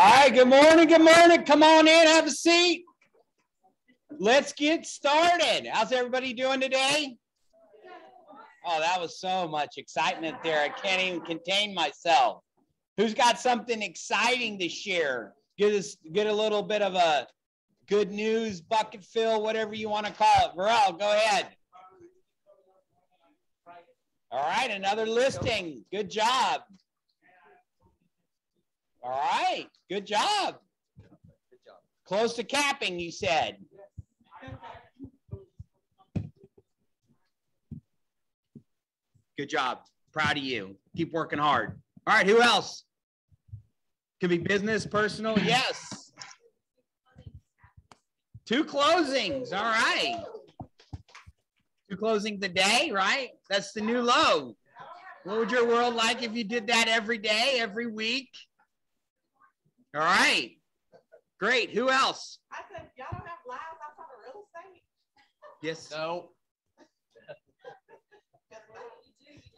right, good morning, good morning. Come on in, have a seat. Let's get started. How's everybody doing today? Oh, that was so much excitement there. I can't even contain myself. Who's got something exciting to share? Get a little bit of a good news bucket fill, whatever you want to call it. Varel, go ahead. All right, another listing. Good job. All right, good job. Close to capping, you said. Good job. Proud of you. Keep working hard. All right, who else? Could be business, personal. Yes. 2 closings. All right. 2 closings a day, right? That's the new low. What would your world like if you did that every day, every week? All right. Great. Who else? I said, y'all don't have lives outside of real estate? Yes. No.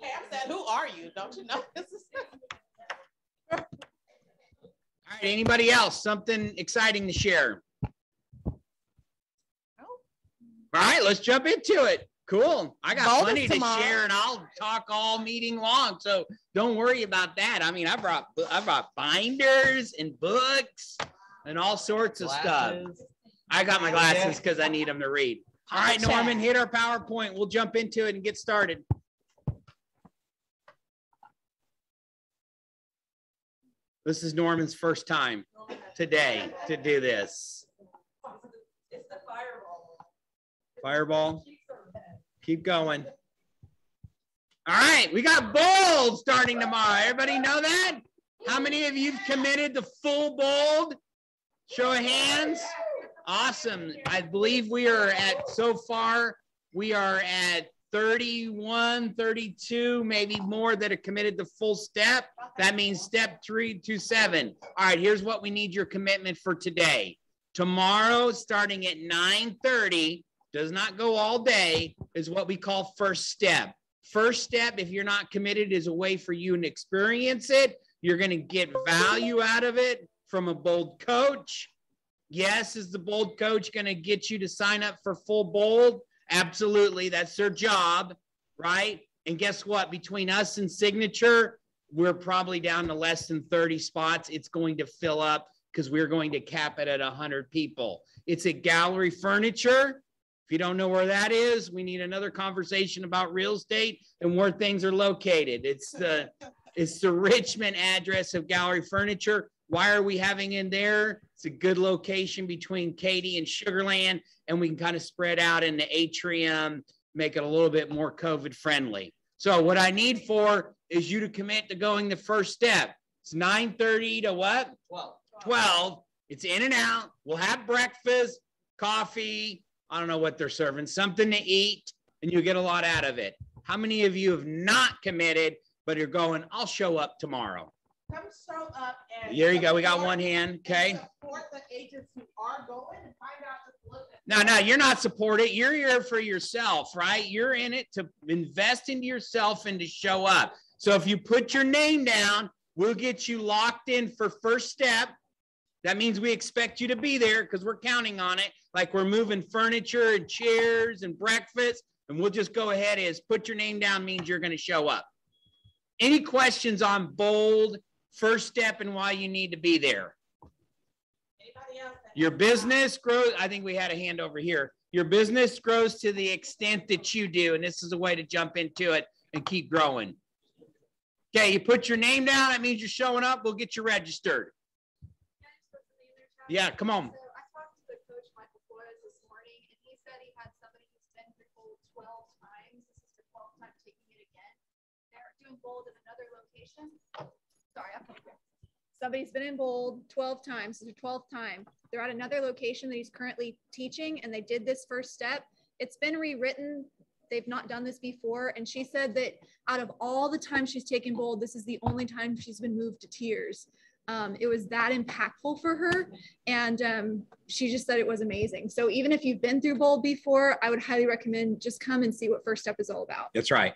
Pam said, who are you? Don't you know this is... All right. Anybody else? Something exciting to share? All right. Let's jump into it. Cool. I got plenty to share, and I'll talk all meeting long. So don't worry about that. I mean, I brought binders and books and all sorts of stuff. I got my glasses because I need them to read. All right, Norman, hit our PowerPoint. We'll jump into it and get started. This is Norman's first time today to do this. It's the fireball. Fireball. Keep going. All right, we got Bold starting tomorrow. Everybody know that? How many of you have committed to full Bold? Show of hands. Awesome. I believe we are at, so far, we are at 31, 32, maybe more that are committed to full step. That means step 327. All right, here's what we need your commitment for today. Tomorrow, starting at 9:30, does not go all day, is what we call first step. First step, if you're not committed, is a way for you to experience it. You're going to get value out of it from a Bold coach. Yes, is the Bold coach going to get you to sign up for full Bold? Absolutely. That's their job, right? And guess what? Between us and Signature, we're probably down to less than 30 spots. It's going to fill up because we're going to cap it at 100 people. It's at Gallery Furniture. If you don't know where that is, we need another conversation about real estate and where things are located. It's the Richmond address of Gallery Furniture. Why are we having in there? It's a good location between Katy and Sugar Land, and we can kind of spread out in the atrium, make it a little bit more COVID friendly. So what I need for is you to commit to going the first step. It's 9:30 to what? 12. It's in and out. We'll have breakfast, coffee. I don't know what they're serving, something to eat, and you'll get a lot out of it. How many of you have not committed, but you're going, I'll show up tomorrow? Come show up and there you go. We got one hand. Okay. Support the agents who are going and find out No, you're not supporting. You're here for yourself, right? You're in it to invest into yourself and to show up. So if you put your name down, we'll get you locked in for first step. That means we expect you to be there because we're counting on it. Like we're moving furniture and chairs and breakfast, and we'll just go ahead as put your name down means you're going to show up. Any questions on Bold, first step, and why you need to be there? Anybody else? Your business grows. I think we had a hand over here. Your business grows to the extent that you do, and this is a way to jump into it and keep growing. Okay, you put your name down. That means you're showing up. We'll get you registered. Yeah, come on. So I talked to the coach, Michael Flores, this morning, and he said he had somebody who's been through Bold 12 times. This is the 12th time taking it again. They're doing Bold in another location. Sorry, I'm here. Somebody's been in Bold 12 times. This is the 12th time. They're at another location that he's currently teaching, and they did this first step. It's been rewritten. They've not done this before. And she said that out of all the times she's taken Bold, this is the only time she's been moved to tears. It was that impactful for her, and she just said it was amazing. So even if you've been through Bold before, I would highly recommend just come and see what First Step is all about. That's right.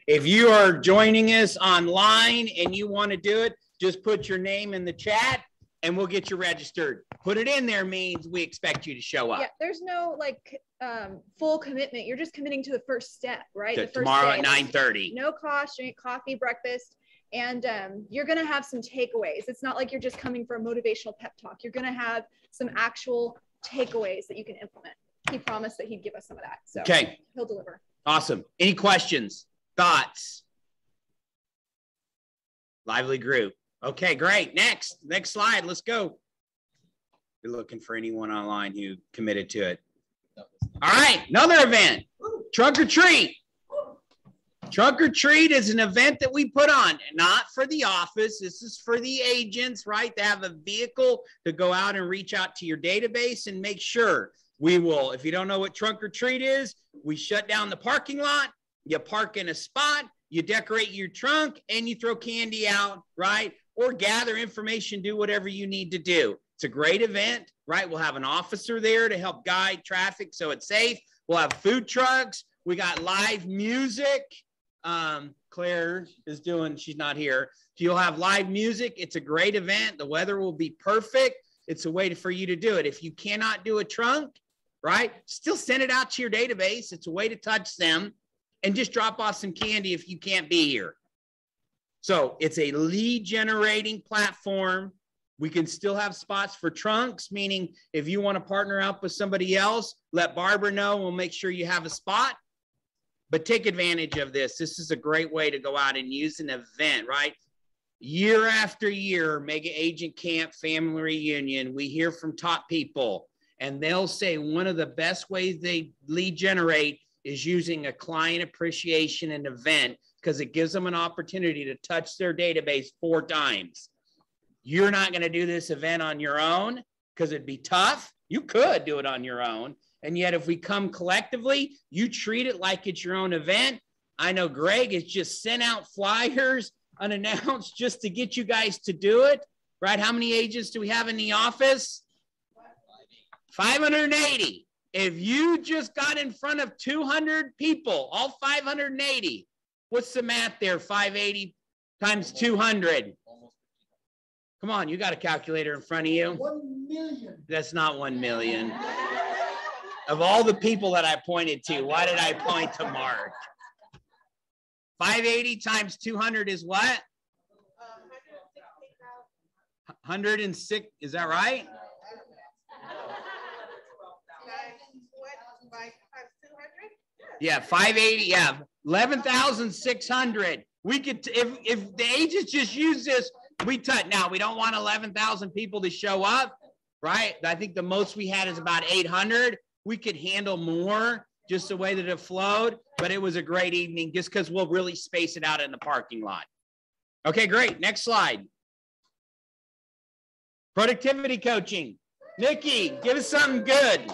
If you are joining us online and you want to do it, just put your name in the chat and we'll get you registered. Put it in there means we expect you to show up. Yeah, there's no like full commitment. You're just committing to the first step, right? The first tomorrow day. at 9:30. No cost, drink coffee, breakfast, and you're gonna have some takeaways. It's not like you're just coming for a motivational pep talk. You're gonna have some actual takeaways that you can implement. He promised that he'd give us some of that. So okay, he'll deliver. Awesome. Any questions, thoughts? Lively group. Okay, great. Next slide. Let's go. You're looking for anyone online who committed to it. All right, another event. Trunk or Treat. Trunk or Treat is an event that we put on, not for the office. This is for the agents, right? They have a vehicle to go out and reach out to your database and make sure. We will, if you don't know what Trunk or Treat is, we shut down the parking lot, you park in a spot, you decorate your trunk, and you throw candy out, right? Or gather information, do whatever you need to do. It's a great event, right? We'll have an officer there to help guide traffic so it's safe. We'll have food trucks. We got live music. Claire is doing, she's not here. You'll have live music. It's a great event. The weather will be perfect. It's a way for you to do it. If you cannot do a trunk, right, still send it out to your database. It's a way to touch them, and just drop off some candy if you can't be here. So it's a lead generating platform. We can still have spots for trunks, meaning if you want to partner up with somebody else, let Barbara know. We'll make sure you have a spot. But take advantage of this. This is a great way to go out and use an event, right? Year after year, Mega Agent Camp Family Reunion, we hear from top people, and they'll say one of the best ways they lead generate is using a client appreciation and event, because it gives them an opportunity to touch their database 4 times. You're not going to do this event on your own because it'd be tough. You could do it on your own. And yet if we come collectively, you treat it like it's your own event. I know Greg has just sent out flyers unannounced just to get you guys to do it, right? How many agents do we have in the office? 580. If you just got in front of 200 people, all 580, what's the math there? 580 times 200. Come on, you got a calculator in front of you. 1 million. That's not 1 million. Of all the people that I pointed to, why did I point to Mark? 580 times 200 is what? 106, is that right? Yeah, 580, yeah, 11,600. We could, if the agents just use this, we touch. Now, we don't want 11,000 people to show up, right? I think the most we had is about 800. We could handle more just the way that it flowed, but it was a great evening just because we'll really space it out in the parking lot. Okay, great. Next slide. Productivity coaching. Nikki, give us something good.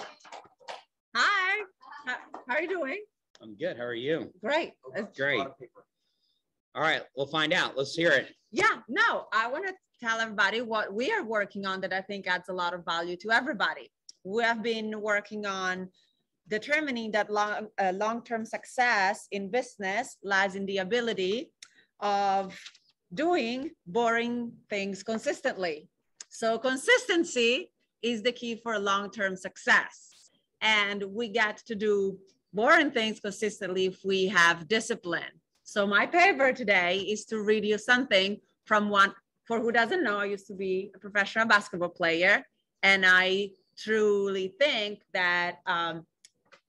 Hi, how are you doing? I'm good. How are you? Great. Great. All right, we'll find out. Let's hear it. Yeah, no, I want to tell everybody what we are working on that I think adds a lot of value to everybody. We have been working on determining that long-term success in business lies in the ability of doing boring things consistently. So consistency is the key for long-term success. And we get to do boring things consistently if we have discipline. So my paper today is to read you something from one, for who doesn't know, I used to be a professional basketball player. And I truly think that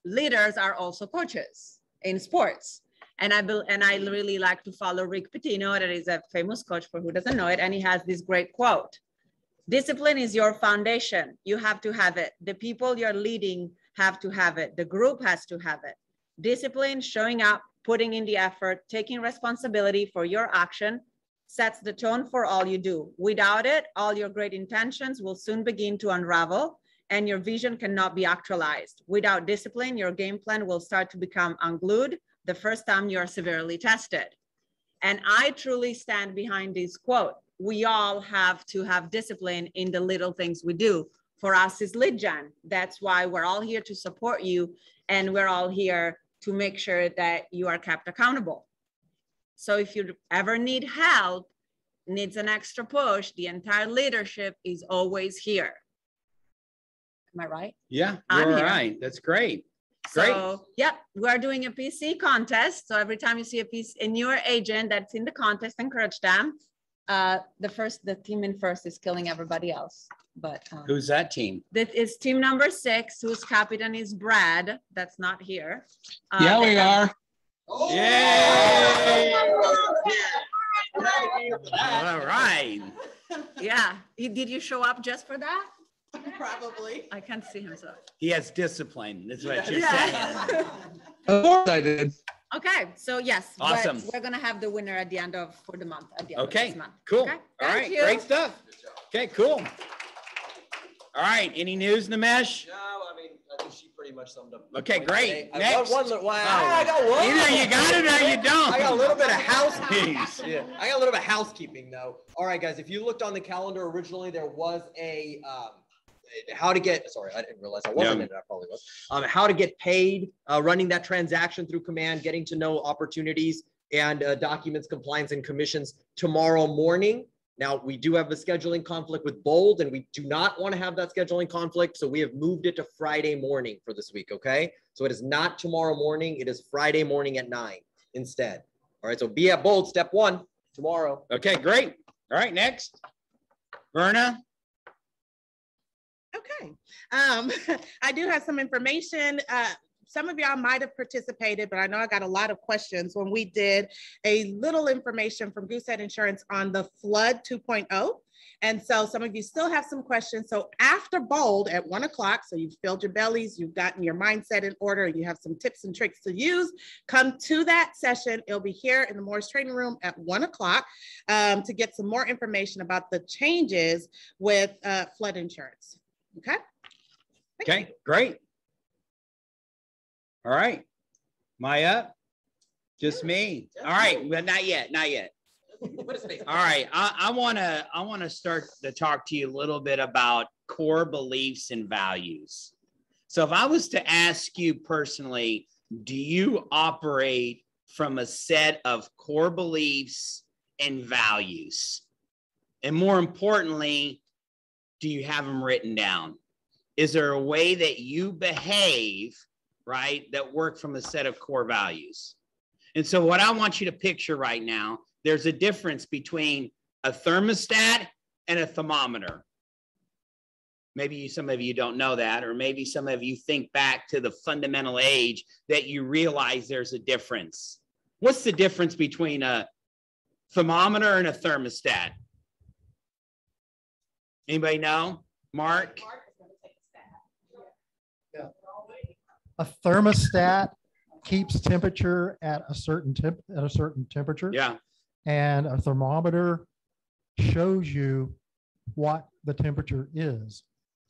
leaders are also coaches in sports. And I really like to follow Rick Pitino, that is a famous coach for who doesn't know it. And he has this great quote: discipline is your foundation. You have to have it. The people you're leading have to have it. The group has to have it. Discipline, showing up, putting in the effort, taking responsibility for your action sets the tone for all you do. Without it, all your great intentions will soon begin to unravel and your vision cannot be actualized. Without discipline, your game plan will start to become unglued the first time you are severely tested. And I truly stand behind this quote. We all have to have discipline in the little things we do. For us, is lead gen. That's why we're all here to support you, and we're all here to make sure that you are kept accountable. So if you ever need help needs an extra push, the entire leadership is always here. Am I right? Yeah, I'm you're all here. right. That's great. Great. So, yep, we're doing a PC contest. So every time you see a piece, a newer agent that's in the contest, encourage them. The team in first is killing everybody else. But Who's that team? that is team number 6, whose captain is Brad. That's not here. Yeah, we are. Yay! All right. Yeah. Did you show up just for that? Probably. I can't see him, so. He has discipline. That's what you're Yeah. saying. Of course I did. Okay, so yes, Awesome. we're gonna have the winner at the end of for the month. At the end of Okay, this month. cool. Okay, All thank right, you. great stuff. Okay, cool. All right, any news, Nimesh? No, I mean, I think she pretty much summed up. the Okay, point great. today. I Next. got one. Wow, Oh. I got one. Either you got it or you don't. I got a little bit of housekeeping. Jeez. Yeah, I got a little bit of housekeeping though. All right, guys, if you looked on the calendar originally, there was a how to get. Sorry, I didn't realize I wasn't in it. I probably was. How to get paid, running that transaction through Command, getting to know opportunities and documents, compliance, and commissions tomorrow morning. Now, we do have a scheduling conflict with Bold, and we do not want to have that scheduling conflict. So we have moved it to Friday morning for this week, okay? So it is not tomorrow morning. It is Friday morning at 9 instead. All right, so be at Bold, step 1, tomorrow. Okay, great. All right, next. Verna? Okay. I do have some information. Some of y'all might have participated, but I know I got a lot of questions when we did a little information from Goosehead Insurance on the Flood 2.0. And so some of you still have some questions. So after Bold at 1 o'clock, so you've filled your bellies, you've gotten your mindset in order, and you have some tips and tricks to use, come to that session. It'll be here in the Morris Training Room at 1 o'clock to get some more information about the changes with flood insurance. Okay? Okay, great. All right. Maya? Just me. All right, but not yet, not yet. All right, I wanna start to talk to you a little bit about core beliefs and values. So if I was to ask you personally, do you operate from a set of core beliefs and values? And more importantly, do you have them written down? Is there a way that you behave, right, that work from a set of core values? And so what I want you to picture right now, there's a difference between a thermostat and a thermometer. Maybe some of you don't know that, or maybe some of you think back to the fundamental age that you realize there's a difference. What's the difference between a thermometer and a thermostat? Anybody know? Mark? A thermostat keeps temperature at a certain temperature. Yeah. And a thermometer shows you what the temperature is.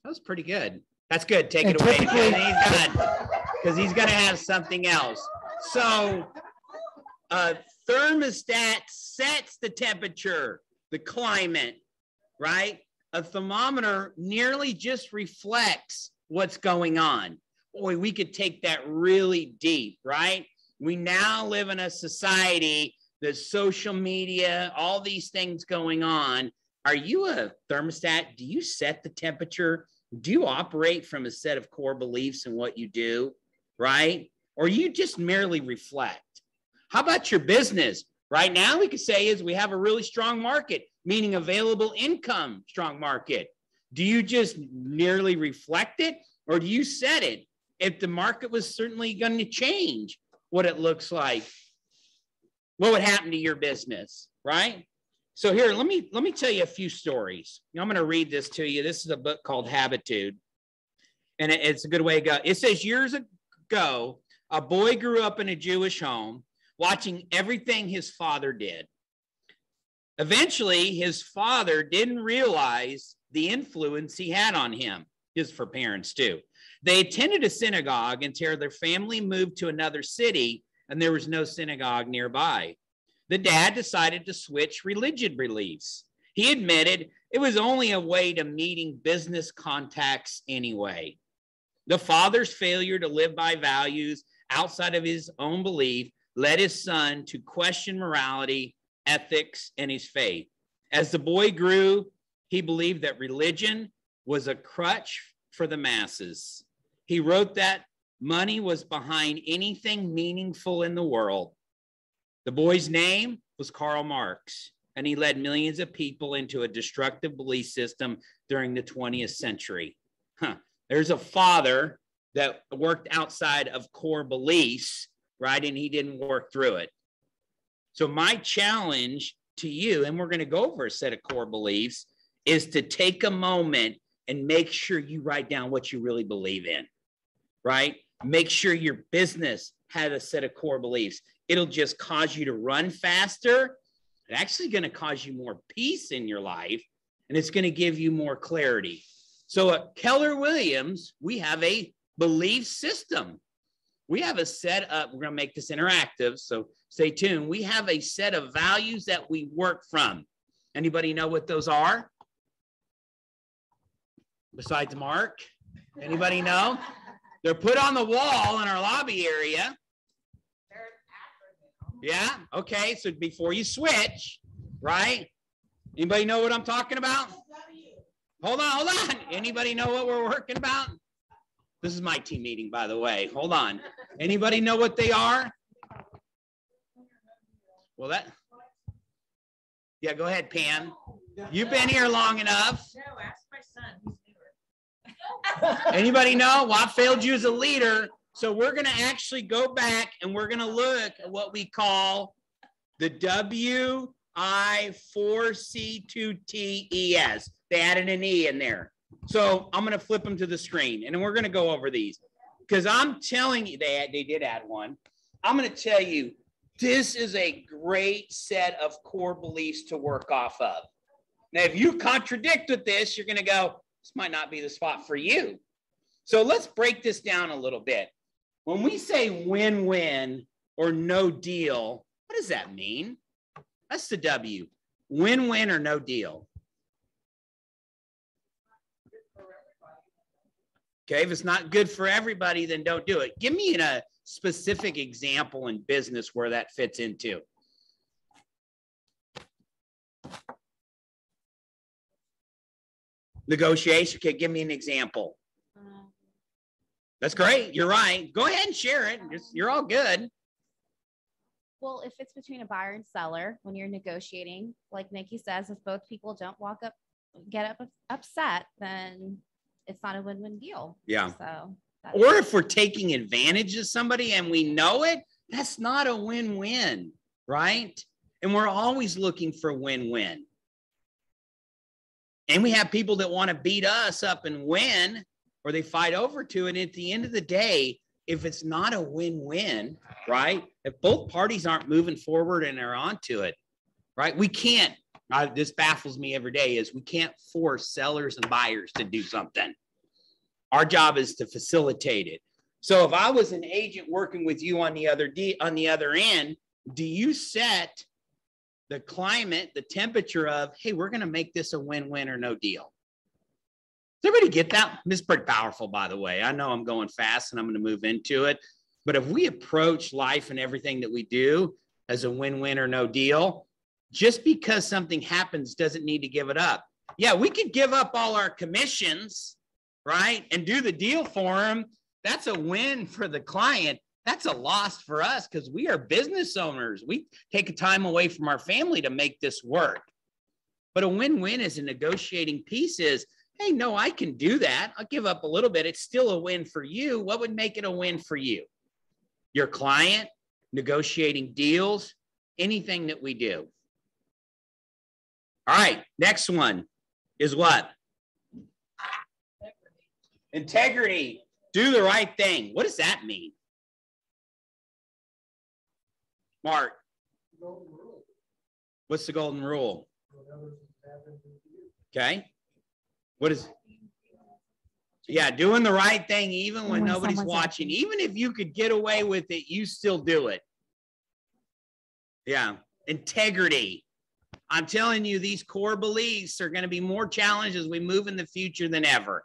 That was pretty good. That's good. Take it And away. typically- Because he's going to have something else. So a thermostat sets the temperature, the climate, right? A thermometer nearly just reflects what's going on. Boy, we could take that really deep, right? We now live in a society, the social media, all these things going on. Are you a thermostat? Do you set the temperature? Do you operate from a set of core beliefs in what you do, right? Or you just merely reflect? How about your business? Right now, we could say is we have a really strong market, meaning available income, strong market. Do you just merely reflect it, or do you set it? If the market was certainly going to change what it looks like, what would happen to your business, right? So here, let me tell you a few stories. I'm going to read this to you. This is a book called Habitude, and it's a good way to go. It says, years ago, a boy grew up in a Jewish home, watching everything his father did. Eventually, his father didn't realize the influence he had on him. This is for parents too. They attended a synagogue until their family moved to another city and there was no synagogue nearby. The dad decided to switch religion beliefs. He admitted it was only a way to meeting business contacts anyway. The father's failure to live by values outside of his own belief led his son to question morality, ethics, and his faith. As the boy grew, he believed that religion was a crutch for the masses. He wrote that money was behind anything meaningful in the world. The boy's name was Karl Marx, and he led millions of people into a destructive belief system during the 20th century. There's a father that worked outside of core beliefs, right? And he didn't work through it. So my challenge to you, and we're going to go over a set of core beliefs, is to take a moment and make sure you write down what you really believe in, right? Make sure your business has a set of core beliefs. It'll just cause you to run faster. It's actually going to cause you more peace in your life, and it's going to give you more clarity. So at Keller Williams, we have a belief system. We have a set up, we're going to make this interactive, so stay tuned. We have a set of values that we work from. Anybody know what those are? Besides Mark? Anybody know? They're put on the wall in our lobby area. Yeah, okay, so before you switch, right? Anybody know what I'm talking about? Hold on. Anybody know what we're working about? This is my team meeting, by the way. Hold on. Anybody know what they are? Well, yeah, go ahead, Pam. You've been here long enough. No, ask my son. He's newer. Anybody know? Well, I failed you as a leader. So we're going to actually go back and we're going to look at what we call the WI4C2TES. They added an E in there. So I'm going to flip them to the screen and then we're going to go over these because I'm telling you, they did add one. I'm going to tell you, this is a great set of core beliefs to work off of. Now, if you contradict with this, you're going to go, this might not be the spot for you. So let's break this down a little bit. When we say win-win or no deal, what does that mean? That's the W. Win-win or no deal. Okay, if it's not good for everybody, then don't do it. Give me a specific example in business where that fits into. Negotiation. Okay, give me an example. That's great. You're right. Go ahead and share it. You're all good. Well, if it's between a buyer and seller, when you're negotiating, like Nikki says, if both people don't get upset, then it's not a win-win deal. Yeah. So. Or if we're taking advantage of somebody and we know it, that's not a win-win, right? And we're always looking for win-win. And we have people that want to beat us up and win, or they fight over to it. And at the end of the day, if it's not a win-win, right? If both parties aren't moving forward and are onto it, right? We can't, this baffles me every day, is we can't force sellers and buyers to do something. Our job is to facilitate it. So if I was an agent working with you on the other end, do you set the climate, the temperature of, hey, we're going to make this a win-win or no deal? Does everybody get that? This is pretty powerful, by the way. I know I'm going fast and I'm going to move into it. But if we approach life and everything that we do as a win-win or no deal, just because something happens doesn't need to give it up. Yeah, we could give up all our commissions, right, and do the deal for them. That's a win for the client. That's a loss for us because we are business owners. We take a time away from our family to make this work. But a win-win is a negotiating piece is, hey, no, I can do that. I'll give up a little bit. It's still a win for you. What would make it a win for you? Your client, negotiating deals, anything that we do. All right, next one is what? Integrity. Do the right thing. What does that mean? Mark. What's the golden rule? Okay. What is? Yeah, doing the right thing even when nobody's watching. Even if you could get away with it, you still do it. Yeah. Integrity. I'm telling you, these core beliefs are going to be more challenged as we move in the future than ever.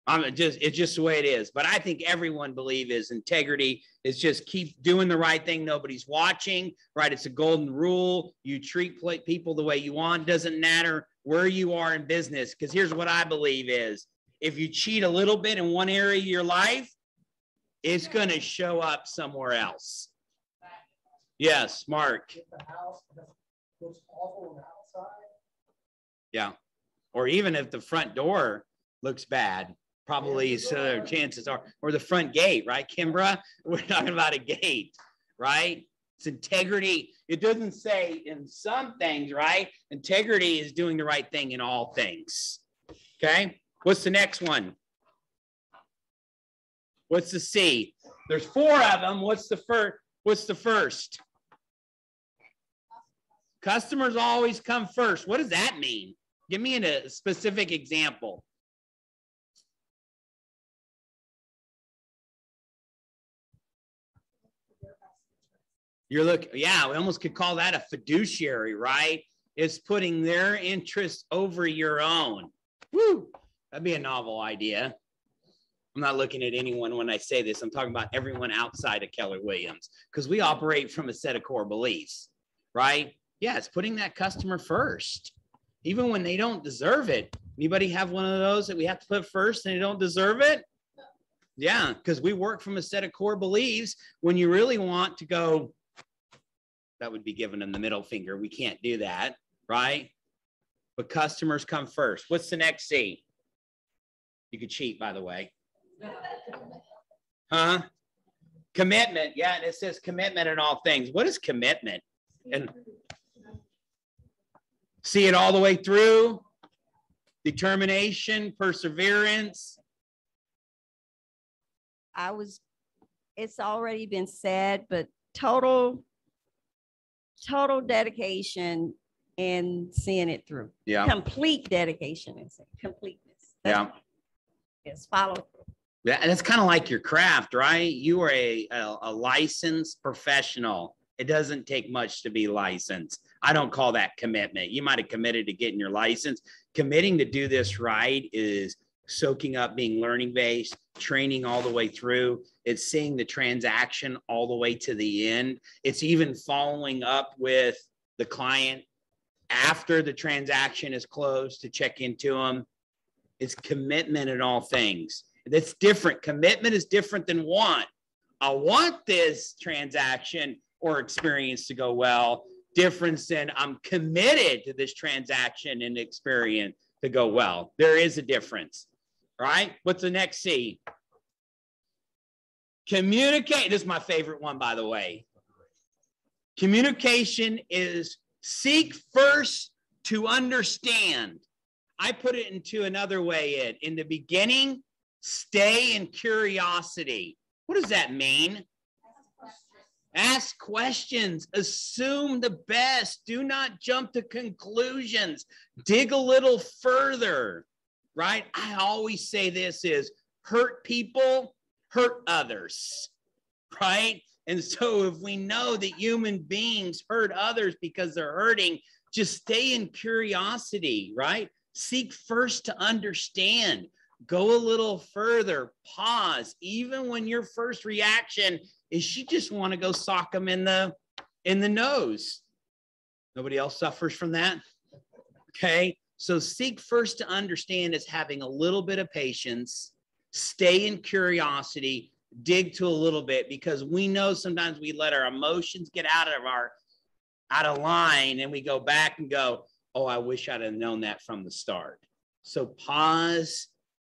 It's just the way it is. But I think everyone believe is integrity is just keep doing the right thing. Nobody's watching, right? It's a golden rule. You treat people the way you want. Doesn't matter where you are in business. Because here's what I believe is if you cheat a little bit in one area of your life, it's going to show up somewhere else. Yes, Mark. If the house looks awful on the outside. Yeah. Or even if the front door looks bad, probably so chances are, or the front gate, right, Kimbra? We're talking about a gate, right? It's integrity. It doesn't say in some things, right? Integrity is doing the right thing in all things. Okay. What's the next one? What's the C? There's 4 of them. What's the first? What's the first? Customers always come first. What does that mean? Give me a specific example. You're looking, yeah, we almost could call that a fiduciary, right? It's putting their interests over your own. Woo, that'd be a novel idea. I'm not looking at anyone when I say this. I'm talking about everyone outside of Keller Williams because we operate from a set of core beliefs, right? Yeah, it's putting that customer first, even when they don't deserve it. Anybody have one of those that we have to put first and they don't deserve it? Yeah, because we work from a set of core beliefs. When you really want to go, that would be giving them the middle finger. We can't do that, right? But customers come first. What's the next C? You could cheat, by the way. Huh? Commitment. Yeah, and it says commitment in all things. What is commitment? And see it all the way through. Determination, perseverance. It's already been said, but total dedication and seeing it through. Yeah. Complete dedication and completeness. Yeah. Yes, follow through. Yeah, and it's kind of like your craft, right? You are a licensed professional. It doesn't take much to be licensed. I don't call that commitment. You might have committed to getting your license. Committing to do this right is soaking up, being learning based, training all the way through. It's seeing the transaction all the way to the end. It's even following up with the client after the transaction is closed to check into them. It's commitment in all things. That's different. Commitment is different than want. I want this transaction or experience to go well. Difference than I'm committed to this transaction and experience to go well. There is a difference, right? What's the next C? Communicate. This is my favorite one, by the way. Communication is seek first to understand. I put it into another way. In the beginning, stay in curiosity. What does that mean? Ask questions. Assume the best. Do not jump to conclusions. Dig a little further, right? I always say this is hurt people, hurt others, right? And so if we know that human beings hurt others because they're hurting, just stay in curiosity, right? Seek first to understand. Go a little further. Pause. Even when your first reaction is you just want to go sock them in the nose. Nobody else suffers from that? Okay. So seek first to understand is having a little bit of patience, stay in curiosity, dig to a little bit, because we know sometimes we let our emotions get out of line and we go back and go, oh, I wish I'd have known that from the start. So pause,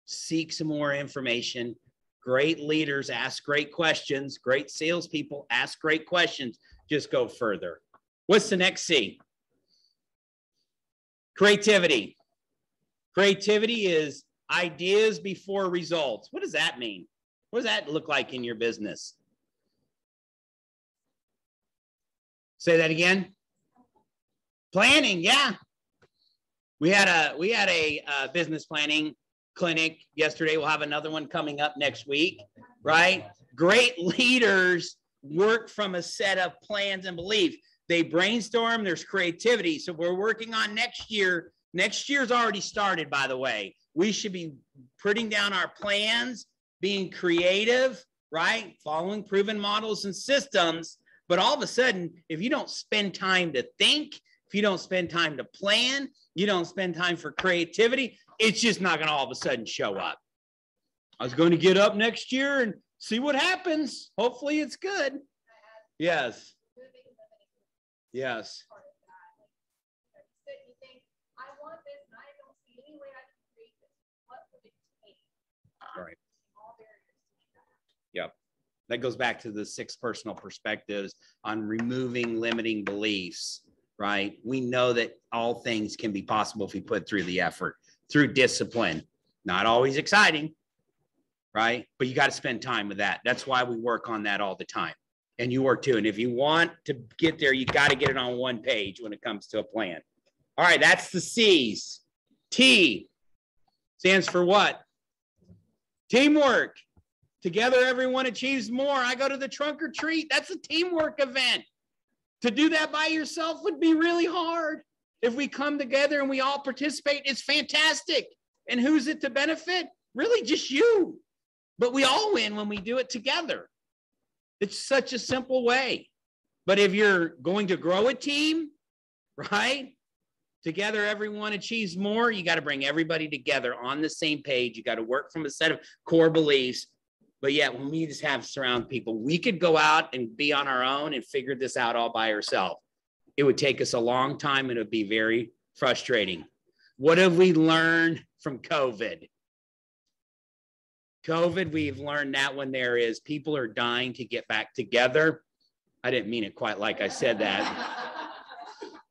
seek some more information. Great leaders ask great questions. Great salespeople ask great questions. Just go further. What's the next C? Creativity. Creativity is ideas before results. What does that mean? What does that look like in your business? Say that again. Planning, yeah. We had a business planning clinic yesterday. We'll have another one coming up next week, right? Great leaders work from a set of plans and beliefs. They brainstorm, there's creativity. So we're working on next year Next year's already started, by the way. We should be putting down our plans, being creative, right? Following proven models and systems. But all of a sudden, if you don't spend time to think, if you don't spend time to plan, you don't spend time for creativity, it's just not going to all of a sudden show up. I was going to get up next year and see what happens. Hopefully it's good. Yes. Yes. All right. Yep. That goes back to the 6 personal perspectives on removing limiting beliefs, right? We know that all things can be possible if we put through the effort, through discipline. Not always exciting, right? But you got to spend time with that. That's why we work on that all the time. And you work too. And if you want to get there, you got to get it on one page when it comes to a plan. All right, that's the C's. T stands for what? Teamwork. Together, everyone achieves more. I go to the trunk or treat. That's a teamwork event. To do that by yourself would be really hard. If we come together and we all participate, it's fantastic. And who's it to benefit? Really just you. But we all win when we do it together. It's such a simple way. But if you're going to grow a team, right? Together, everyone achieves more. You got to bring everybody together on the same page. You got to work from a set of core beliefs. But yet, when we just have surround people, we could go out and be on our own and figure this out all by ourselves. It would take us a long time and it would be very frustrating. What have we learned from COVID? COVID, we've learned that when there is people are dying to get back together. I didn't mean it quite like I said that.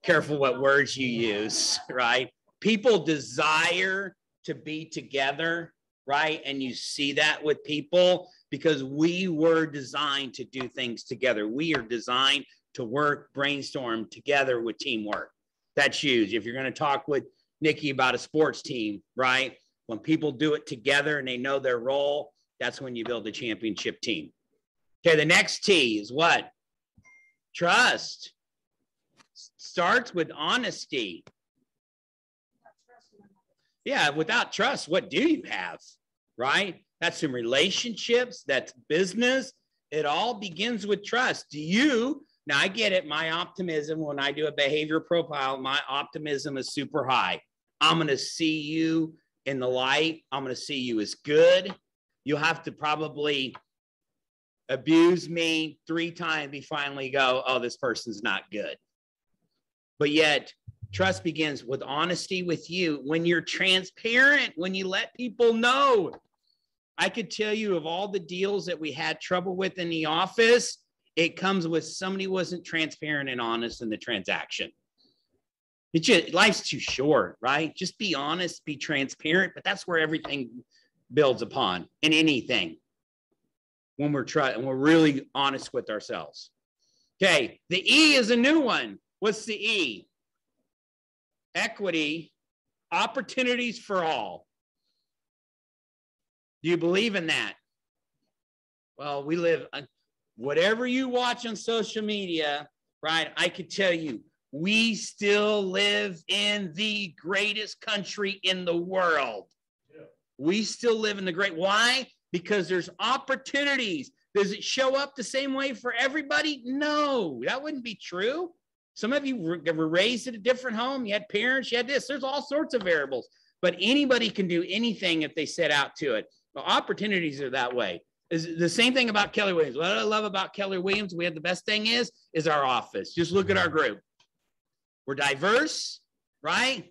Careful what words you use, right? People desire to be together, right? And you see that with people because we were designed to do things together. We are designed to work, brainstorm together with teamwork. That's huge. If you're going to talk with Nikki about a sports team, right? When people do it together and they know their role, that's when you build a championship team. Okay, the next T is what? Trust. Starts with honesty. Yeah, without trust, what do you have, right? That's some relationships, that's business. It all begins with trust. Do you, now I get it, my optimism, when I do a behavior profile, my optimism is super high. I'm going to see you in the light. I'm going to see you as good. You'll have to probably abuse me 3 times before you finally go, oh, this person's not good. But yet, trust begins with honesty with you. When you're transparent, when you let people know. I could tell you of all the deals that we had trouble with in the office, it comes with somebody wasn't transparent and honest in the transaction. It's just, life's too short, right? Just be honest, be transparent, but that's where everything builds upon in anything. When we're really honest with ourselves. Okay, the E is a new one. What's the E? Equity, opportunities for all. Do you believe in that? Well, we live, whatever you watch on social media, right? I could tell you, we still live in the greatest country in the world. Yeah. We still live in the great, why? Because there's opportunities. Does it show up the same way for everybody? No, that wouldn't be true. Some of you were raised at a different home. You had parents, you had this. There's all sorts of variables. But anybody can do anything if they set out to it. Well, opportunities are that way. Is the same thing about Keller Williams. What I love about Keller Williams, we have the best thing is our office. Just look at our group. We're diverse, right?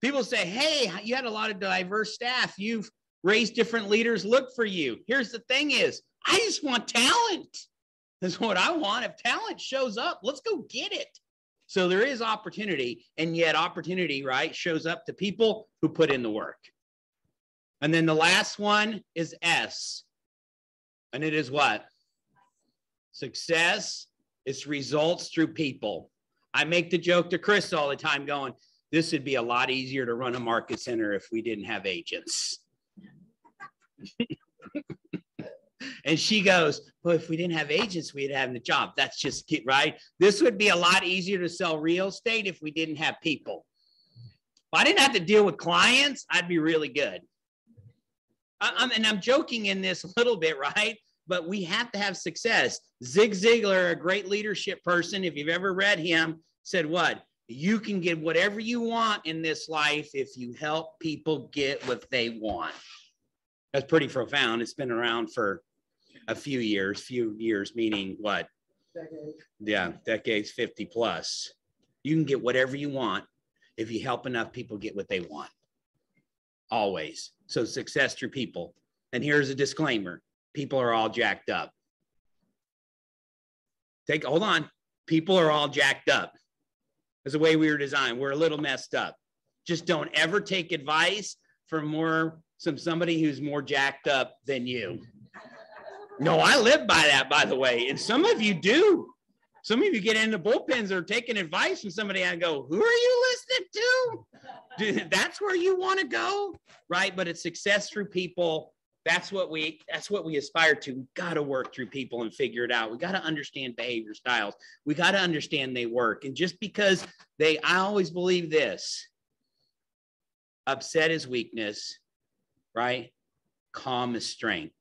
People say, hey, you had a lot of diverse staff. You've raised different leaders. Look for you. Here's the thing is, I just want talent. That's what I want. If talent shows up, let's go get it. So there is opportunity, and yet opportunity, right, shows up to people who put in the work. And then the last one is S. And it is what? Success is results through people. I make the joke to Chris all the time going, this would be a lot easier to run a market center if we didn't have agents. And she goes, well, if we didn't have agents, we'd have the job. That's just right. This would be a lot easier to sell real estate if we didn't have people. I didn't have to deal with clients, I'd be really good. And I'm joking in this a little bit, right? But we have to have success. Zig Ziglar, a great leadership person, if you've ever read him, said what? You can get whatever you want in this life if you help people get what they want. That's pretty profound. It's been around for a few years meaning what? Decades. Yeah, decades, 50 plus. You can get whatever you want if you help enough people get what they want. Always. So success through people. And here's a disclaimer. People are all jacked up. Hold on. People are all jacked up. That's the way we were designed. We're a little messed up. Just don't ever take advice from somebody who's more jacked up than you. No, I live by that, by the way. And some of you do. Some of you get into bullpens or taking advice from somebody and go, who are you listening to? That's where you want to go, right? But it's success through people. That's what we aspire to. We got to work through people and figure it out. We got to understand behavior styles. We got to understand they work. And just because I always believe this, upset is weakness, right? Calm is strength.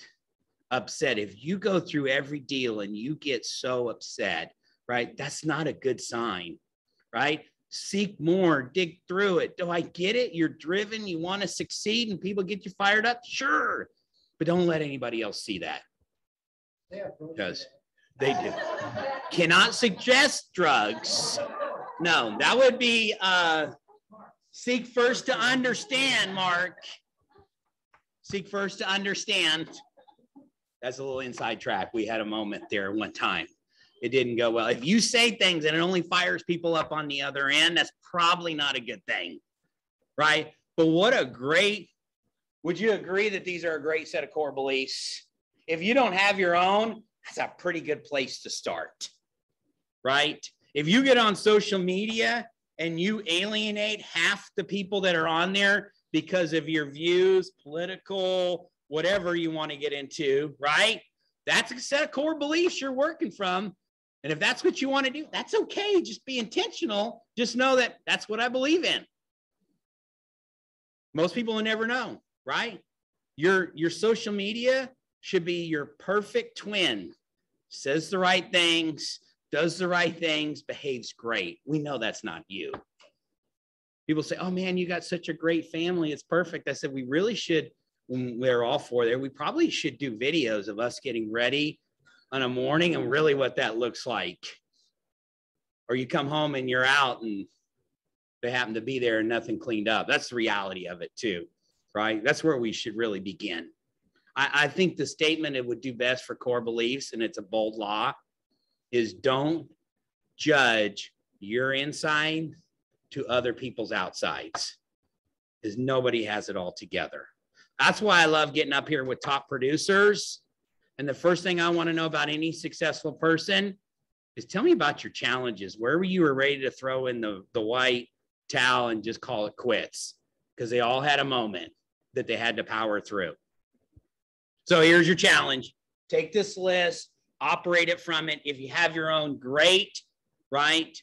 Upset, if you go through every deal and you get so upset, right? That's not a good sign, right? Seek more, dig through it. Do I get it? You're driven, you want to succeed and people get you fired up? Sure. But don't let anybody else see that. Because they do. Cannot suggest drugs. No, that would be seek first to understand, Mark. Seek first to understand. That's a little inside track. We had a moment there one time. It didn't go well. If you say things and it only fires people up on the other end, that's probably not a good thing, right? But would you agree that these are a great set of core beliefs? If you don't have your own, that's a pretty good place to start, right? If you get on social media and you alienate half the people that are on there because of your views, political, whatever you want to get into, right? That's a set of core beliefs you're working from. And if that's what you want to do, that's okay. Just be intentional. Just know that that's what I believe in. Most people will never know, right? Your social media should be your perfect twin. Says the right things, does the right things, behaves great. We know that's not you. People say, oh man, you got such a great family. It's perfect. I said, we really should, when we're all four there, we probably should do videos of us getting ready on a morning and really what that looks like. Or you come home and you're out and they happen to be there and nothing cleaned up. That's the reality of it too, right? That's where we should really begin. I think the statement it would do best for core beliefs, and it's a bold law, is don't judge your inside to other people's outsides, because nobody has it all together. That's why I love getting up here with top producers. And the first thing I want to know about any successful person is tell me about your challenges. Where you were ready to throw in the white towel and just call it quits, because they all had a moment that they had to power through. So here's your challenge. Take this list, operate it from it. If you have your own, great, right?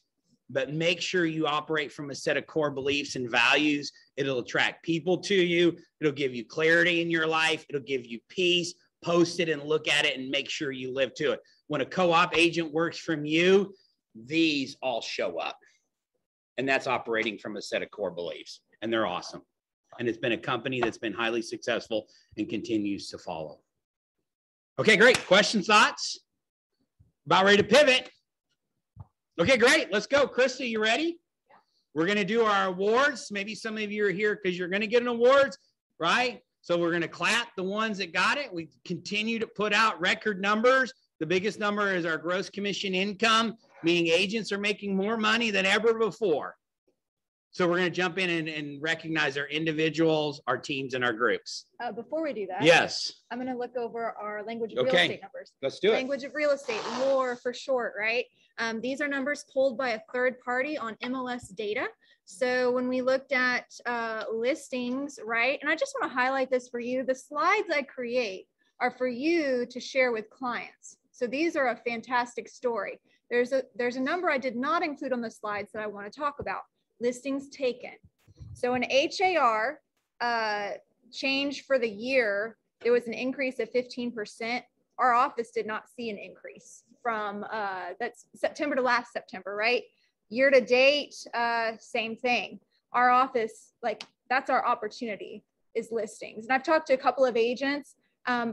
But make sure you operate from a set of core beliefs and values. It'll attract people to you. It'll give you clarity in your life. It'll give you peace. Post it and look at it and make sure you live to it. When a co-op agent works from you, these all show up. And that's operating from a set of core beliefs. And they're awesome. And it's been a company that's been highly successful and continues to follow. Okay, great. Questions, thoughts? About ready to pivot. Okay, great. Let's go. Krista, you ready? We're going to do our awards. Maybe some of you are here because you're going to get an awards, right? So we're going to clap the ones that got it. We continue to put out record numbers. The biggest number is our gross commission income, meaning agents are making more money than ever before. So we're going to jump in and recognize our individuals, our teams, and our groups. Before we do that, yes, I'm going to look over our language of real estate numbers. Let's do it. Language of real estate, LOR for short, right? These are numbers pulled by a third party on MLS data. So when we looked at listings, right? And I just want to highlight this for you. The slides I create are for you to share with clients. So these are a fantastic story. There's a number I did not include on the slides that I want to talk about. Listings taken. So an HAR change for the year, there was an increase of 15%. Our office did not see an increase from that's September to last September, right? Year to date, same thing. Our office, like that's our opportunity is listings. And I've talked to a couple of agents.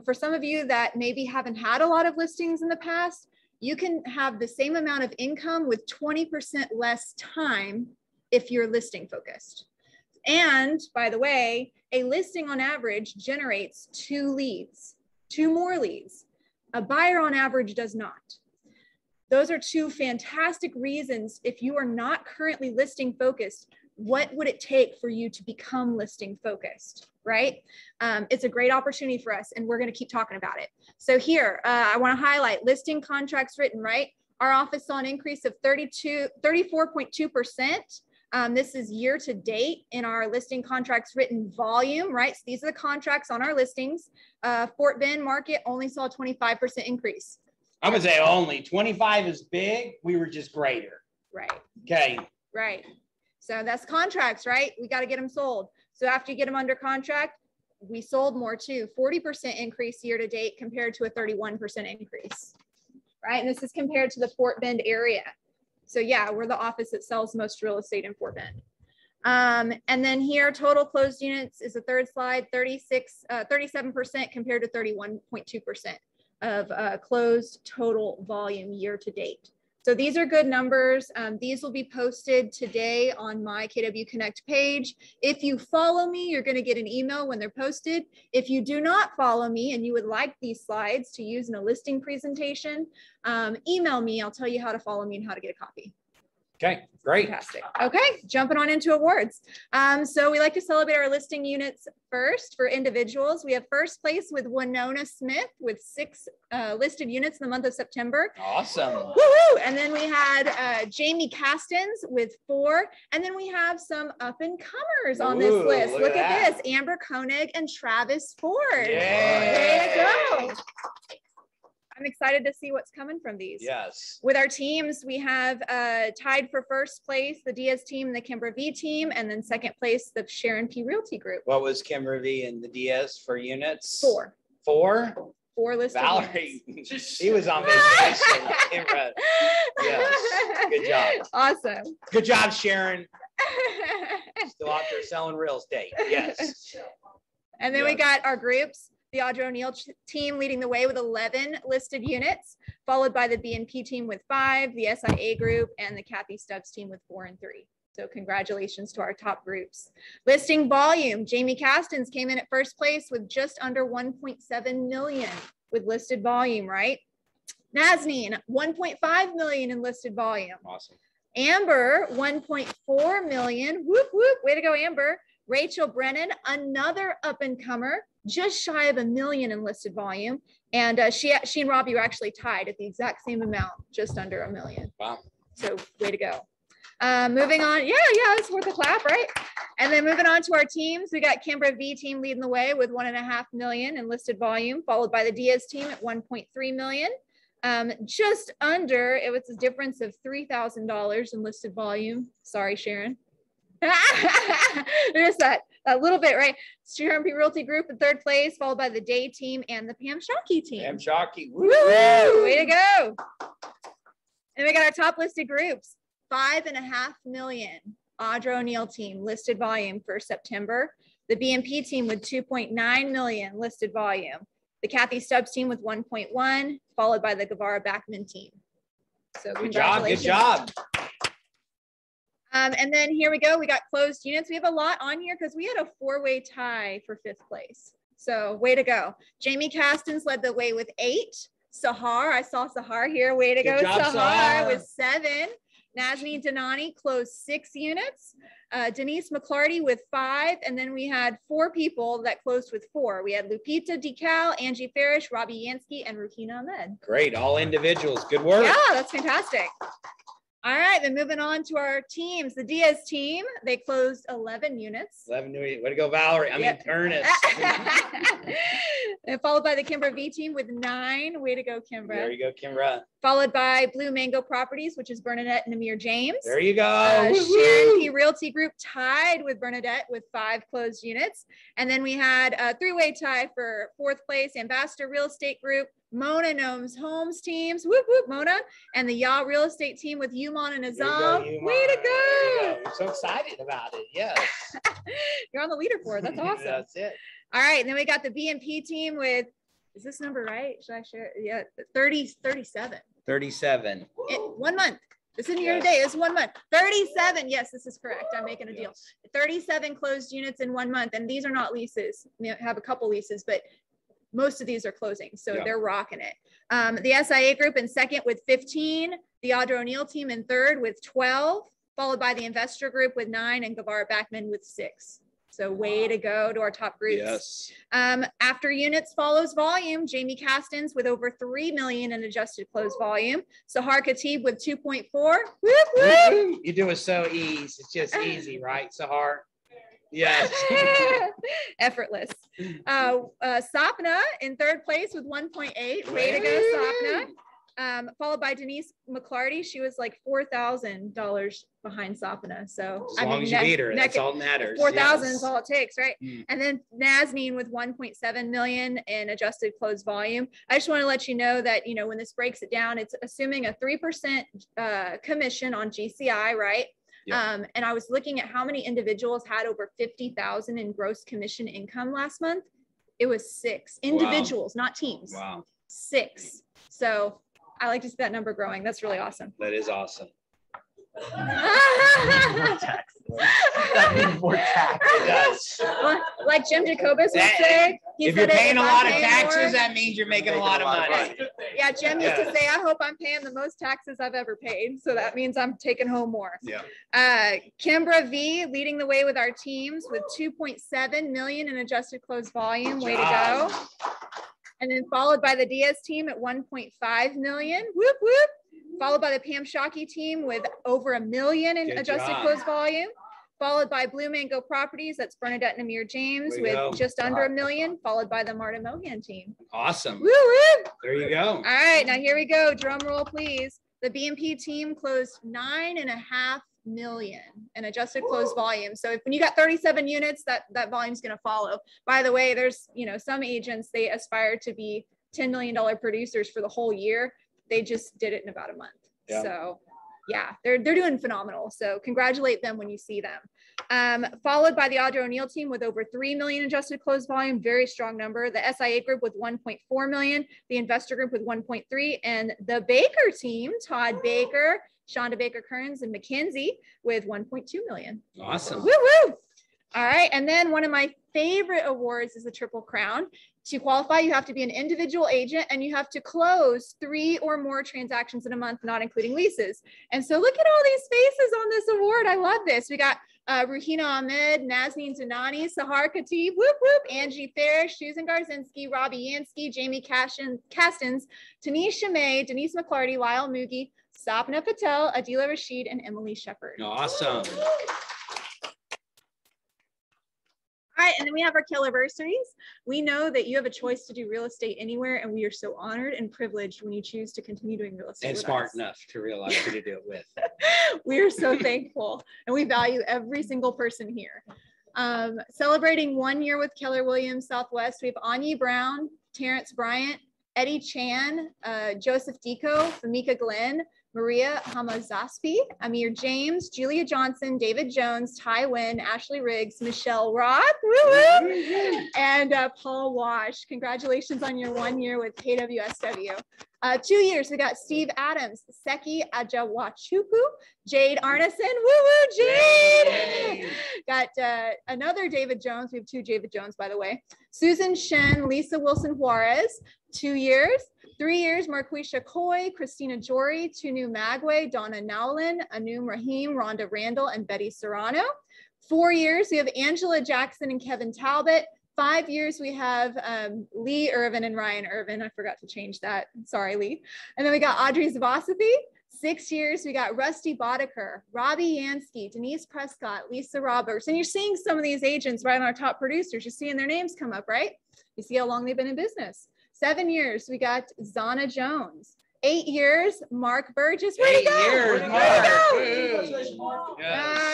For some of you that maybe haven't had a lot of listings in the past, you can have the same amount of income with 20% less time if you're listing focused. And by the way, a listing on average generates 2 leads, 2 more leads. A buyer on average does not. Those are 2 fantastic reasons. If you are not currently listing focused, what would it take for you to become listing focused, right? It's a great opportunity for us, and we're going to keep talking about it. So here, I want to highlight listing contracts written, right? Our office saw an increase of 34.2%. This is year to date in our listing contracts written volume, right? So these are the contracts on our listings. Fort Bend market only saw a 25% increase. I would say only 25 is big. We were just greater. Right. Okay. Right. So that's contracts, right? We got to get them sold. So after you get them under contract, we sold more too. 40% increase year to date compared to a 31% increase, right? And this is compared to the Fort Bend area. So yeah, we're the office that sells most real estate in Fort Bend. And then here, total closed units is the third slide, 37% compared to 31.2% of closed total volume year to date. So these are good numbers. These will be posted today on my KW Connect page. If you follow me, you're going to get an email when they're posted. If you do not follow me and you would like these slides to use in a listing presentation, email me. I'll tell you how to follow me and how to get a copy. Okay, great. Fantastic. Okay, jumping on into awards. So we like to celebrate our listing units first for individuals. We have first place with Winona Smith with 6 listed units in the month of September. Awesome. Woo-hoo! And then we had Jamie Castens with 4. And then we have some up and comers on this list. Look at this, Amber Koenig and Travis Ford. Way to go. I'm excited to see what's coming from these. Yes. With our teams, we have tied for first place, the Diaz team and the Kimbra V team, and then second place, the Sharon P Realty Group. What was Kimbra V and the Diaz for units? 4. 4? 4 listed Valerie, she was on vacation. Kimbra. Yes. Good job. Awesome. Good job, Sharon. Still out there selling real estate. Yes. And then we got our groups. The Audra O'Neill team leading the way with 11 listed units, followed by the BNP team with 5, the SIA group, and the Kathy Stubbs team with 4 and 3. So congratulations to our top groups. Listing volume, Jamie Castens came in at first place with just under 1.7 million with listed volume, right? Nazneen, 1.5 million in listed volume. Awesome. Amber, 1.4 million. Whoop, whoop. Way to go, Amber. Rachel Brennan, another up and comer, just shy of 1 million in listed volume. And she and Robbie were actually tied at the exact same amount, just under 1 million. Wow. So way to go. Moving on. Yeah, it's worth a clap, right? And then moving on to our teams, we got Kimbra V team leading the way with 1.5 million in listed volume, followed by the Diaz team at 1.3 million. Just under, it was a difference of $3,000 in listed volume. Sorry, Sharon. There's that little bit, right? Sharon P Realty Group in third place, followed by the Day team and the Pam Shockey team. Pam Shockey. Woo! Way to go. And we got our top listed groups. 5.5 million. Audra O'Neill team listed volume for September. The BNP team with 2.9 million listed volume. The Kathy Stubbs team with 1.1, followed by the Guevara Backman team. So good job. Good job. And then here we go. We got closed units. We have a lot on here because we had a 4-way tie for 5th place. So way to go. Jamie Castens led the way with 8. Sahar, I saw Sahar here. Way to go, job, Sahar, with 7. Nazneen Danani closed 6 units. Denise McClarty with 5. And then we had 4 people that closed with 4. We had Lupita Decal, Angie Farish, Robbie Yansky, and Ruhina Ahmed. Great. All individuals. Good work. Yeah, that's fantastic. All right, then moving on to our teams. The Diaz team, they closed 11 units. 11 way to go, Valerie. Ernest. And followed by the Kimbra V team with 9. Way to go, Kimbra. There you go, Kimbra. Followed by Blue Mango Properties, which is Bernadette and Amir James. There you go. Sharon P. Realty Group tied with Bernadette with 5 closed units. And then we had a 3-way tie for 4th place, Ambassador Real Estate Group, Mona Gnomes Homes teams, whoop, whoop, Mona, and the Yaw Real Estate team with Yuman and Azam. Way to go. I'm so excited about it. Yes. You're on the leaderboard. That's awesome. That's it. All right. And then we got the BNP team with, is this number right? Should I share? Yeah, 37. 37. 1 month. This isn't year to day. It's 1 month. 37. Yes, this is correct. I'm making a deal. 37 closed units in 1 month. And these are not leases. We have a couple leases, but most of these are closing. So they're rocking it. The SIA group in second with 15. The Audra O'Neill team in third with 12. Followed by the Investor group with 9 and Guevara Backman with 6. So way to go to our top groups. Yes. After units follows volume, Jamie Castens with over 3 million in adjusted closed volume. Sahar Khatib with 2.4. Whoop, whoop. You do it so easy. It's just easy, right, Sahar? Yes. Effortless. Sapna in third place with 1.8. Way to go, Sapna. Followed by Denise McClarty. She was like $4,000 behind Sapna. So as long as you beat her, that's all that matters. 4,000 is all it takes, right? And then Nazneen with 1.7 million in adjusted closed volume. I just want to let you know that, you know, when this breaks it down, it's assuming a 3% commission on GCI, right? And I was looking at how many individuals had over 50,000 in gross commission income last month. It was 6 individuals, not teams. Wow. 6. So I like to see that number growing. That's really awesome. That is awesome. More tax. It does. Like Jim Jacobus would say, if you're paying a lot of taxes, that means you're making a lot of money. Yeah, Jim used to say, I hope I'm paying the most taxes I've ever paid. So that means I'm taking home more. Yeah. Kimbra V leading the way with our teams with 2.7 million in adjusted closed volume. Way to go. And then followed by the Diaz team at 1.5 million. Whoop, whoop. Followed by the Pam Shockey team with over 1 million in adjusted closed volume. Followed by Blue Mango Properties, that's Bernadette and Amir James with just under 1 million. Followed by the Marta Mohan team. Awesome. Woo, woo. There you go. All right, now here we go. Drum roll, please. The BNP team closed 9.5 million in adjusted closed volume. So when you got 37 units, that volume's going to follow. By the way, there's, you know, some agents, they aspire to be $10 million producers for the whole year. They just did it in about a month. Yeah. So yeah, they're doing phenomenal. So congratulate them when you see them. Followed by the Audra O'Neill team with over 3 million adjusted closed volume, very strong number. The SIA group with 1.4 million, the Investor group with 1.3, and the Baker team, Todd Baker, Shonda Baker Kearns, and McKinsey with 1.2 million. Awesome. Woo woo. All right, and then one of my favorite awards is the Triple Crown. To qualify, you have to be an individual agent and you have to close 3 or more transactions in a month, not including leases. And so look at all these faces on this award. I love this. We got Ruhina Ahmed, Nazneen Zanani, Sahar Khatib, whoop whoop, Angie Fair, Susan Garzinski, Robbie Yansky, Jamie Castens, Tanisha May, Denise McClarty, Lyle Mugi, Sapna Patel, Adila Rashid, and Emily Shepard. Awesome. All right, and then we have our Killerversaries. We know that you have a choice to do real estate anywhere, and we are so honored and privileged when you choose to continue doing real estate. And with smart us. enough to realize who to do it with. We are so thankful, and we value every single person here. Celebrating 1 year with Keller Williams Southwest, we have Anya Brown, Terrence Bryant, Eddie Chan, Joseph Deco, Famika Glenn, Maria Hamazaspi, Amir James, Julia Johnson, David Jones, Ty Wynn, Ashley Riggs, Michelle Roth, and Paul Wash. Congratulations on your 1 year with KWSW. 2 years, we got Steve Adams, Seki Ajawachuku, Jade Arneson, woo-woo, Jade! Got another David Jones, we have 2 David Jones, by the way. Susan Shen, Lisa Wilson Juarez, 2 years. 3 years, Marquisha Coy, Christina Jory, Tunu Magwe, Donna Nowlin, Anum Rahim, Rhonda Randall, and Betty Serrano. 4 years, we have Angela Jackson and Kevin Talbot. 5 years, we have Lee Irvin and Ryan Irvin. I forgot to change that. Sorry, Lee. And then we got Audrey Zavosathy, 6 years, we got Rusty Boddicker, Robbie Yansky, Denise Prescott, Lisa Roberts. And you're seeing some of these agents right on our top producers. You're seeing their names come up, right? You see how long they've been in business. 7 years, we got Zana Jones. 8 years, Mark Burgess. Where'd he go? Years, Mark.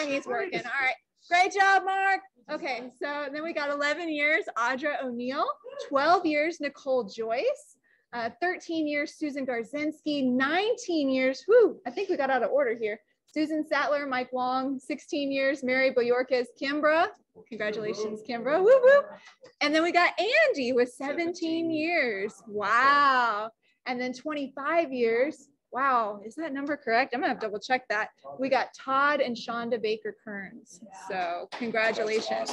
He's working. All right. Great job, Mark. Okay, so then we got 11 years, Audra O'Neill. 12 years, Nicole Joyce. 13 years, Susan Garzinski. 19 years, I think we got out of order here. Susan Sattler, Mike Wong. 16 years, Mary Boyorquez, Kimbra. Congratulations, Kimbra. Woo woo. And then we got Andy with 17 years. Wow. And then 25 years. Wow, is that number correct? I'm gonna have to double check that. We got Todd and Shonda Baker Kearns. So congratulations.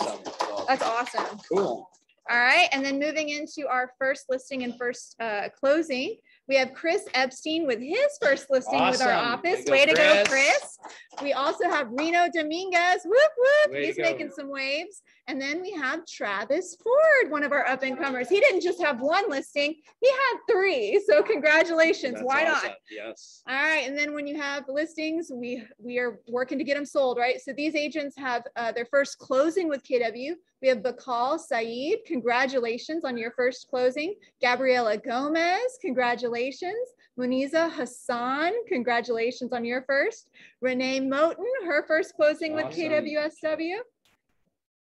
That's awesome. Cool. All right, and then moving into our first listing and first closing, we have Chris Epstein with his first listing with our office. Way to go, Chris. We also have Reno Dominguez. Whoop, whoop. He's making some waves. And then we have Travis Ford, one of our up and comers. He didn't just have one listing, he had 3. So congratulations. Why not? Yes. All right. And then when you have listings, we are working to get them sold, right? So these agents have their first closing with KW. We have Bakal Saeed. Congratulations on your first closing. Gabriela Gomez. Congratulations. Muniza Hassan. Congratulations on your first. Renee Moten, her first closing with KWSW.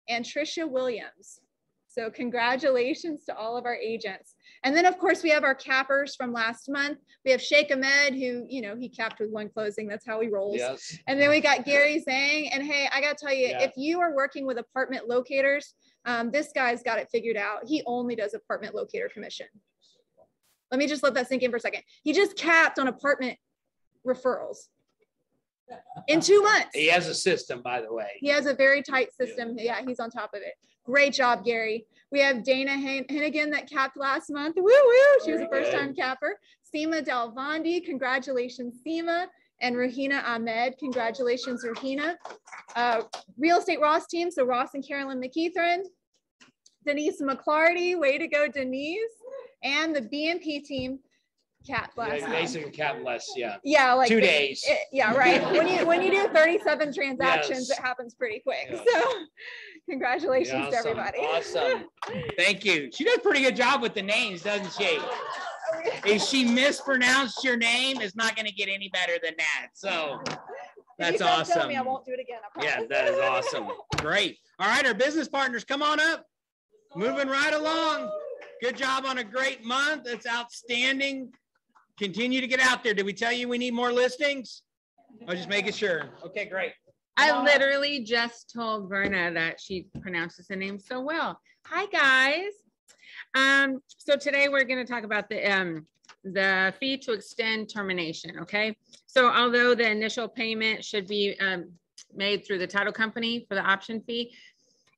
And Trisha Williams. So congratulations to all of our agents. And then of course we have our cappers from last month. We have Sheikh Ahmed, who, he capped with 1 closing. That's how he rolls. Yes. And then we got Gary Zhang. And hey, I got to tell you, if you are working with apartment locators, this guy's got it figured out. He only does apartment locator commission. Let me just let that sink in for a second. He just capped on apartment referrals in 2 months. He has a system, by the way. He has a very tight system. Yeah, he's on top of it. Great job, Gary. We have Dana Hennigan that capped last month. Woo woo. She was a first-time capper. Seema Dalvandi. Congratulations, Seema. And Rahina Ahmed. Congratulations, Rahina. Real Estate Ross team. So Ross and Carolyn McKeithran. Denise McClarty. Way to go, Denise. And the BNP team. Basically cap less, yeah, like 2 days. Right. When you do 37 transactions, it happens pretty quick. So congratulations to everybody. Awesome. Thank you. She does a pretty good job with the names, doesn't she? If she mispronounced your name, it's not going to get any better than that. So that's awesome. Tell me, I won't do it again. I promise. Yeah, that is awesome. Great. All right, our business partners, come on up. Moving right along. Good job on a great month. That's outstanding. Continue to get out there. Did we tell you we need more listings? I was just making sure. Okay, great. I literally just told Verna that she pronounces the name so well. Hi, guys. So today we're going to talk about the fee to extend termination, okay? So although the initial payment should be made through the title company for the option fee,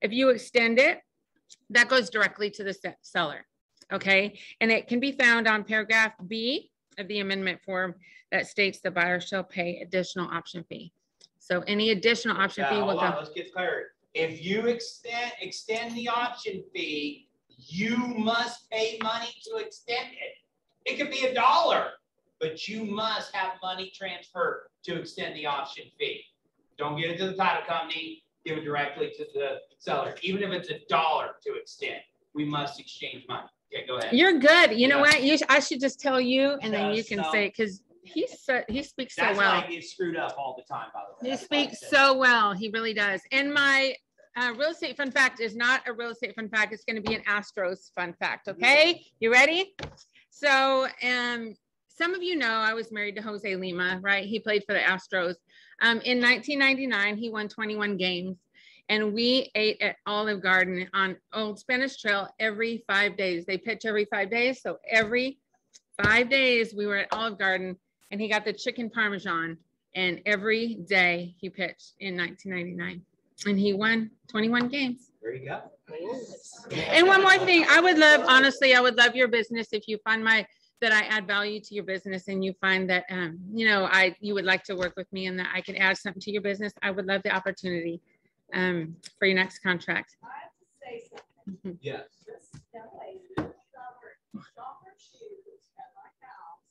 if you extend it, that goes directly to the seller, okay? And it can be found on paragraph B of the amendment form that states the buyer shall pay additional option fee. So any additional option fee will go. Let's get clear. If you extend the option fee, you must pay money to extend it. It could be $1, but you must have money transferred to extend the option fee. Don't give it to the title company, give it directly to the seller. Even if it's $1 to extend, we must exchange money. Okay, go ahead. You're good. You know what? I should just tell you, and then you can say, because he speaks so well. That's why I get screwed up all the time, by the way. He speaks so well. He really does. And my real estate fun fact is not a real estate fun fact. It's going to be an Astros fun fact. Okay, you ready? So, some of you know I was married to Jose Lima, right? He played for the Astros. In 1999, he won 21 games. And we ate at Olive Garden on Old Spanish Trail every 5 days. They pitch every 5 days. So every 5 days we were at Olive Garden, and he got the chicken Parmesan. And every day he pitched in 1999. And he won 21 games. There you go. And one more thing, I would love your business if you find that I add value to your business and you find that, you would like to work with me and that I can add something to your business. I would love the opportunity for your next contract. I have to say something. Yes. This young lady shop her shoes at my house,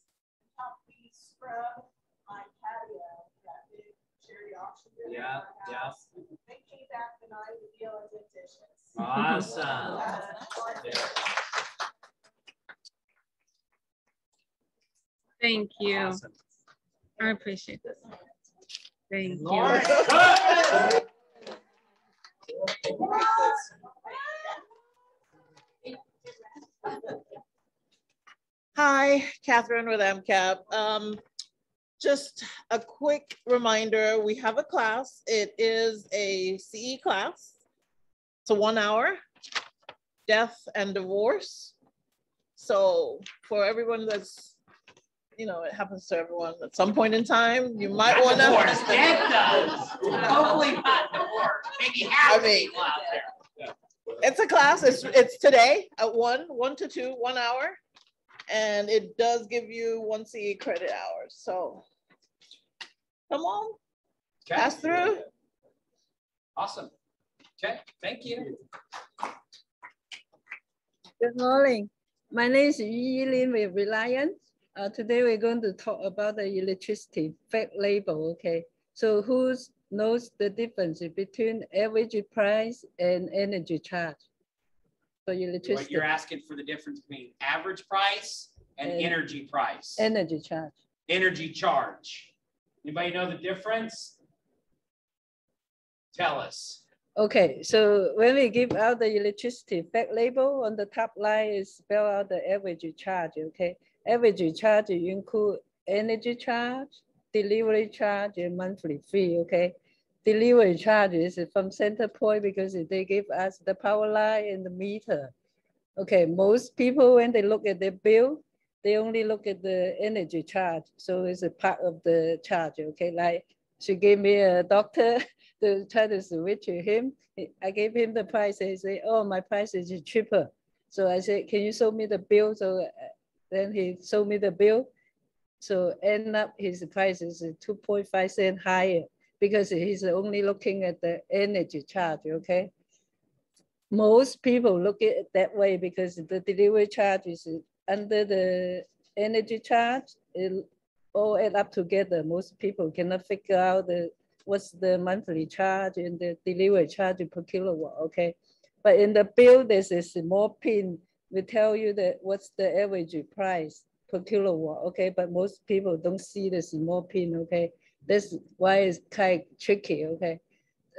helped me scrub my my patio, that big charity auction room. in Yeah, my yeah. house. They came back tonight with deals and dishes. Awesome. Thank you. Awesome. I appreciate this. Thank Lauren. you. Hi, Catherine with MCAP. Just a quick reminder, we have a class. It is a CE class. It's a 1 hour, death and divorce. So for everyone that's, you know, it happens to everyone at some point in time, you might want to. Divorce, death does. Hopefully not divorce. Maybe half the people out there. It's a class, it's today at 1 to 2, 1 hour. And it does give you 1 CE credit hours. So come on, Okay. pass through. Awesome. Okay, thank you. Good morning. My name is Yu Yilin with Reliance. Today we're going to talk about the electricity fact label. Okay, so who knows the difference between average price and energy charge for electricity? What you're asking for the difference between average price and energy price. Energy charge. Energy charge. Anybody know the difference? Tell us. Okay, so when we give out the electricity fact label, on the top line is spell out the average charge. Okay, average charge include energy charge, delivery charge, and monthly fee. Okay, delivery charge is from CenterPoint because they give us the power line and the meter. Okay, most people when they look at their bill, they only look at the energy charge. So it's a part of the charge. Okay, like she gave me a doctor to try to switch to him. I gave him the price. He said, "Oh, my price is cheaper." So I said, "Can you show me the bill?" So then he showed me the bill. So end up his price is 2.5 cents higher because he's only looking at the energy charge. Okay. Most people look at it that way because the delivery charge is under the energy charge. It all add up together. Most people cannot figure out what's the monthly charge and the delivery charge per kilowatt. Okay, but in the bill there's a small pin will tell you that what's the average price per kilowatt. Okay, but most people don't see the small pin. Okay, that's why it's kind of tricky. Okay,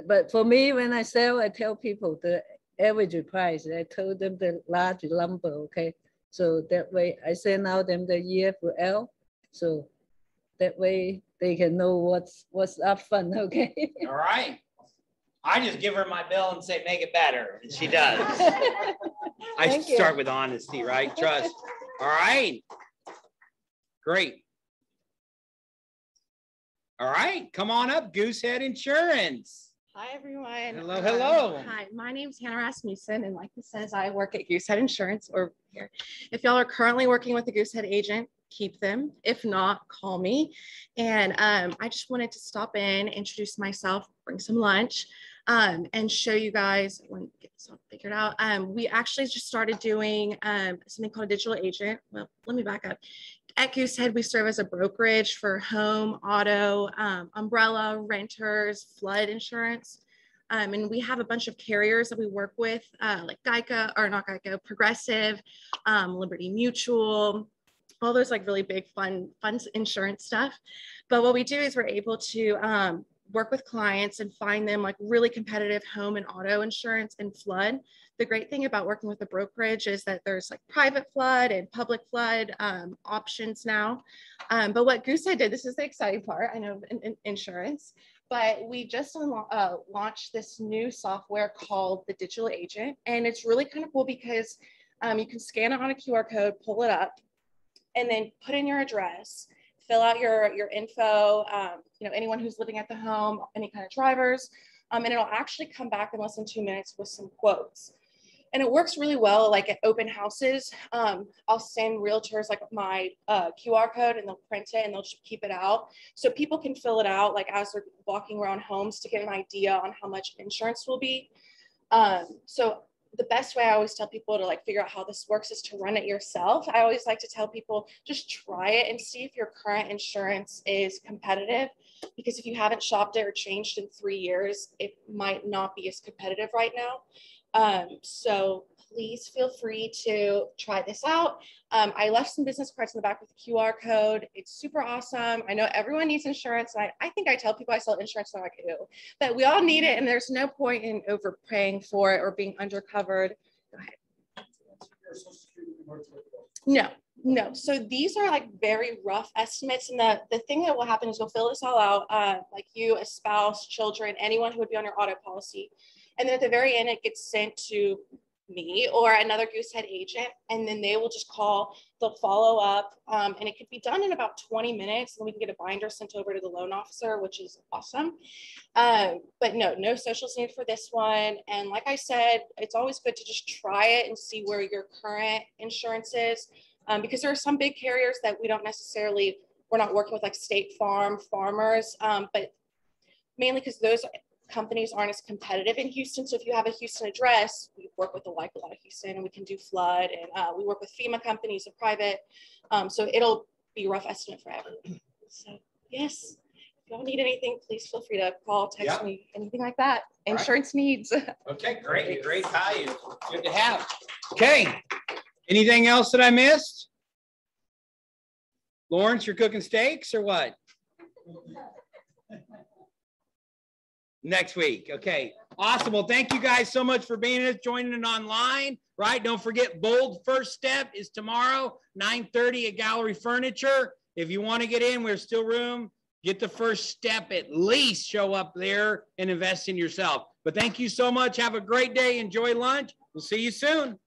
but for me, when I sell, I tell people the average price. I told them the large number. Okay, so that way I send out them the EFL. So that way they can know what's up front. Okay. All right. I just give her my bill and say, make it better. And she does. I start with honesty, right? Trust. All right. Great. All right. Come on up, Goosehead Insurance. Hi, everyone. Hello, hello. Hi, my name is Hannah Rasmussen, and like it says, I work at Goosehead Insurance or here. If y'all are currently working with a Goosehead agent, keep them. If not, call me. And I just wanted to stop in, introduce myself, bring some lunch, and show you guys, I want to get this all figured out. We actually just started doing something called a digital agent. Well, let me back up. At Goosehead, we serve as a brokerage for home, auto, umbrella, renters, flood insurance. And we have a bunch of carriers that we work with, like Geico, or not Geico, Progressive, Liberty Mutual, all those like really big fun insurance stuff. But what we do is we're able to work with clients and find them like really competitive home and auto insurance and flood. The great thing about working with a brokerage is that there's like private flood and public flood options now. But what Goosehead did, this is the exciting part, I know in insurance, but we just launched this new software called the Digital Agent. And it's really kind of cool because you can scan it on a QR code, pull it up, and then put in your address, fill out your info, you know, anyone who's living at the home, any kind of drivers, and it'll actually come back in less than 2 minutes with some quotes. And it works really well, like at open houses. I'll send realtors like my QR code and they'll print it and they'll just keep it out. So people can fill it out like as they're walking around homes to get an idea on how much insurance will be. So the best way I always tell people to like figure out how this works is to run it yourself. I always like to tell people, just try it and see if your current insurance is competitive, because if you haven't shopped it or changed in 3 years, it might not be as competitive right now. So please feel free to try this out. I left some business cards in the back with the QR code. It's super awesome. I know everyone needs insurance. And I think I tell people I sell insurance, so I'm like, ew, but we all need it. And there's no point in overpaying for it or being undercovered. Go ahead. No. So these are like very rough estimates. And the thing that will happen is we'll fill this all out, like you, a spouse, children, anyone who would be on your auto policy. And then at the very end, it gets sent to me or another Goosehead agent, and then they will just call, they'll follow up, and it could be done in about 20 minutes, and we can get a binder sent over to the loan officer, which is awesome. But no socials needed for this one. And like I said, it's always good to just try it and see where your current insurance is, because there are some big carriers that we're not working with, like State Farm, Farmers, but mainly because those companies aren't as competitive in Houston. So if you have a Houston address, we work with a lot of Houston, and we can do flood, and we work with FEMA companies, a private. So it'll be a rough estimate for everyone. So yes, if y'all need anything, please feel free to call, text me, anything like that. Insurance needs. Okay, great value. Good to have. Okay, anything else that I missed? Lawrence, you're cooking steaks or what? Next week. Okay. Awesome. Well, thank you guys so much for being with us, joining in online, right? Don't forget, Bold First Step is tomorrow, 9:30 at Gallery Furniture. If you want to get in, there's still room. Get the first step, at least show up there and invest in yourself. But thank you so much. Have a great day. Enjoy lunch. We'll see you soon.